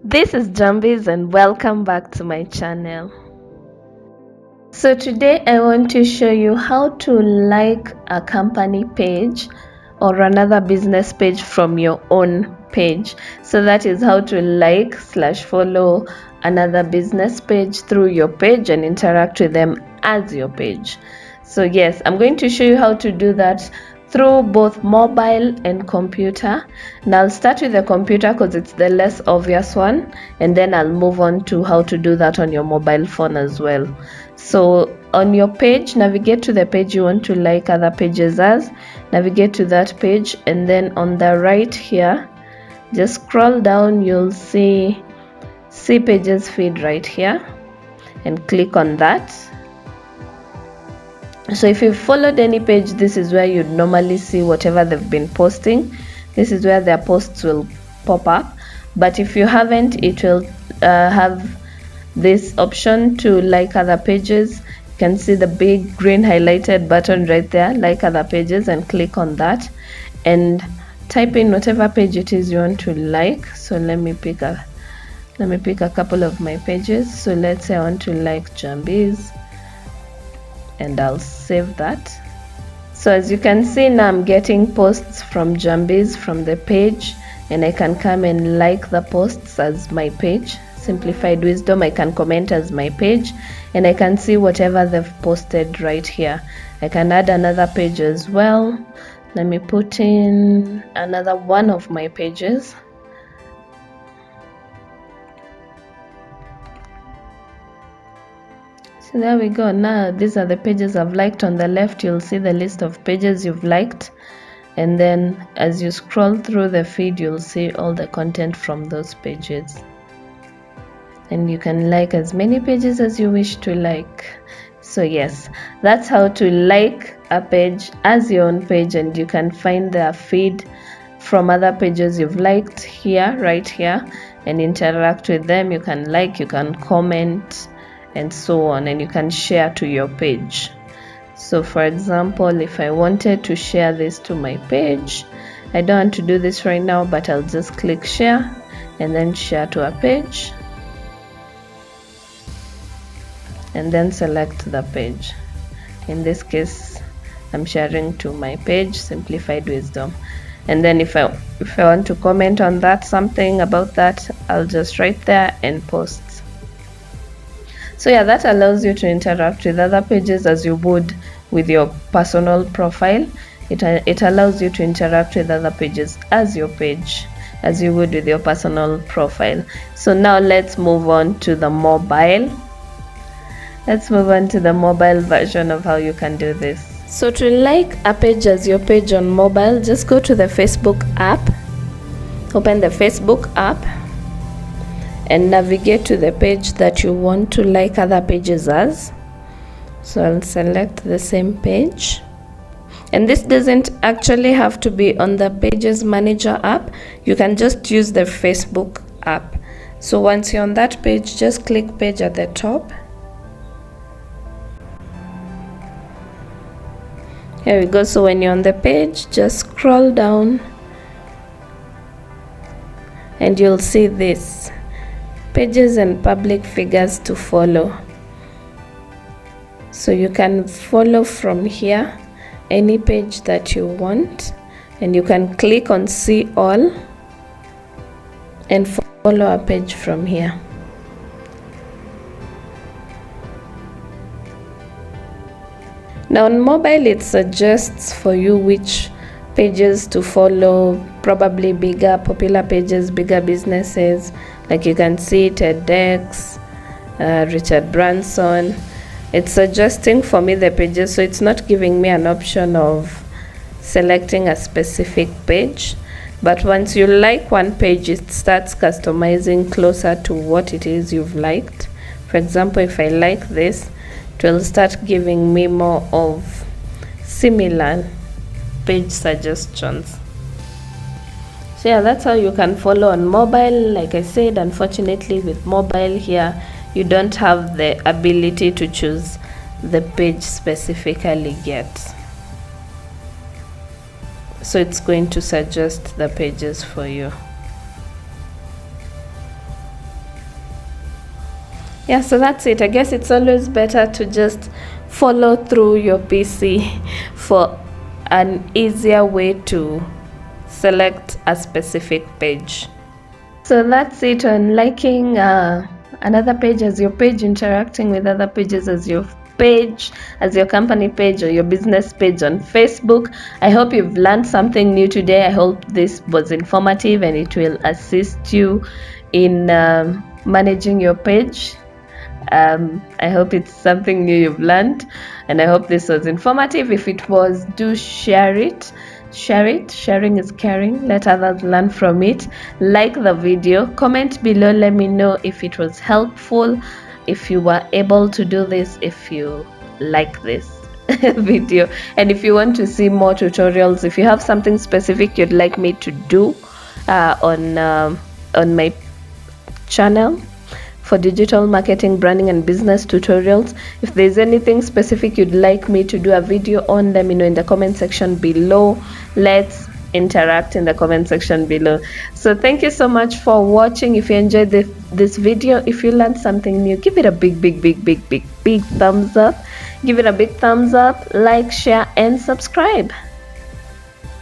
This is Njambiz and welcome back to my channel. So today I want to show you how to like a company page or another business page from your own page. So that is how to like / follow another business page through your page and interact with them as your page. So yes, I'm going to show you how to do that through both mobile and computer. And I'll start with the computer because it's the less obvious one, and then I'll move on to how to do that on your mobile phone as well. So on your page, navigate to the page you want to like other pages as, navigate to that page, and then on the right here, just scroll down, you'll see pages feed right here, and click on that. So if you've followed any page, this is where you'd normally see whatever they've been posting. This is where their posts will pop up. But if you haven't, it will have this option to like other pages. You can see the big green highlighted button right there, like other pages, and click on that and type in whatever page it is you want to like. So let me pick a couple of my pages. So let's say I want to like Njambiz, and I'll save that. So as you can see, now I'm getting posts from Njambiz from the page, and I can come and like the posts as my page. Simplified Wisdom, I can comment as my page, and I can see whatever they've posted right here. I can add another page as well. Let me put in another one of my pages. So there we go. Now these are the pages I've liked. On the left you'll see the list of pages you've liked, and then as you scroll through the feed you'll see all the content from those pages, and you can like as many pages as you wish to like. So yes, that's how to like a page as your own page, and you can find the feed from other pages you've liked here, right here, and interact with them. You can like, you can comment, and so on, and you can share to your page. So for example, if I wanted to share this to my page, I don't want to do this right now, but I'll just click share and then share to a page, and then select the page. In this case, I'm sharing to my page, Simplified Wisdom. And then if I want to comment on that, something about that, I'll just write there and post. So yeah, that allows you to interact with other pages as you would with your personal profile. It allows you to interact with other pages as your page, as you would with your personal profile. So now let's move on to the mobile. Let's move on to the mobile version of how you can do this. So to like a page as your page on mobile, just go to the Facebook app, open the Facebook app, and navigate to the page that you want to like other pages as. So I'll select the same page, and this doesn't actually have to be on the Pages Manager app. You can just use the Facebook app. So once you're on that page, just click page at the top. Here we go. So when you're on the page, just scroll down and you'll see this: pages and public figures to follow. So you can follow from here any page that you want, and you can click on see all and follow a page from here. Now on mobile, it suggests for you which pages to follow, probably bigger popular pages, bigger businesses, like you can see TEDx, Richard Branson. It's suggesting for me the pages, so it's not giving me an option of selecting a specific page. But once you like one page, it starts customizing closer to what it is you've liked. For example, if I like this, it will start giving me more of similar page suggestions. So yeah, that's how you can follow on mobile. Like I said, unfortunately with mobile here, you don't have the ability to choose the page specifically yet. So it's going to suggest the pages for you. Yeah, so that's it. I guess it's always better to just follow through your PC for an easier way to select a specific page. So that's it on liking another page as your page, interacting with other pages as your page, as your company page or your business page on Facebook. I hope you've learned something new today. I hope this was informative and it will assist you in managing your page. I hope it's something new you've learned, and I hope this was informative. If it was, do share it. Share it. Sharing is caring. Let others learn from it. Like the video. Comment below. Let me know if it was helpful, if you were able to do this, if you like this video, and if you want to see more tutorials, if you have something specific you'd like me to do on my channel for digital marketing, branding and business tutorials. If there's anything specific you'd like me to do a video on, let me know in the comment section below. Let's interact in the comment section below. So thank you so much for watching. If you enjoyed this video, if you learned something new, give it a big thumbs up. Give it a big thumbs up, like, share and subscribe.